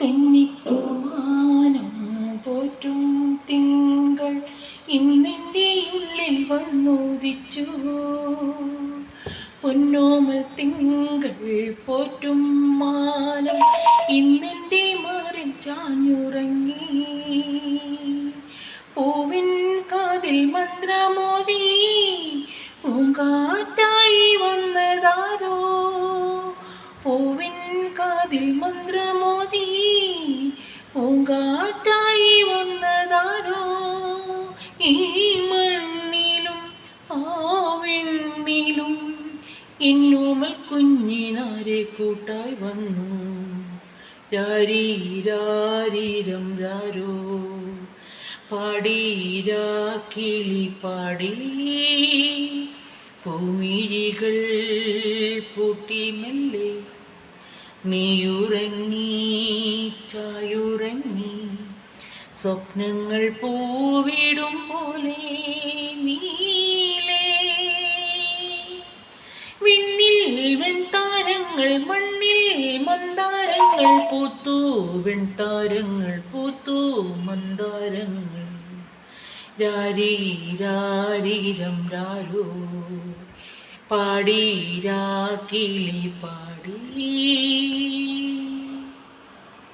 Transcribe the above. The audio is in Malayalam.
കന്നിപ്പൂമാനം പോറ്റും തിങ്കൾ ഇന്നെൻ്റെ ഉള്ളിൽ വന്നുദിച്ചു. പൊന്നോമൽ തിങ്കൾ പോറ്റും മാനം ഇന്നെൻ്റെ മാറിൽ ചാഞ്ഞുറങ്ങി. പൂവിൻ കാതിൽ മന്ത്രമോദി പൂങ്കാറ്റായി വന്നതാരോ. പൂവിൻ കാതിൽ മന്ത്രമോദി പൂങ്കാറ്റായി വന്നതാരോ. ഈ മണ്ണിലും ആ വെണ്ണിലും എന്നോമൽ കുഞ്ഞിനാരെ കൂട്ടായി വന്നു. രാരീരാരീരം രാരോ പാടീരാ കിളി പാടി. പൂമിഴികൾ പൂട്ടി മെല്ലെ നീയുറങ്ങി ചായുറങ്ങി. സ്വപ്നങ്ങൾ പൂവിടും പോലെ നീലേ. വിണ്ണിൽ വെൺതാരങ്ങൾ മണ്ണിൽ മന്ദാരങ്ങൾ പൂത്തു. വെൺതാരങ്ങൾ പൂത്തു മന്ദാരങ്ങൾ. രാരീരാരീരം രാരോ പാടീരാ കിളി പാടി.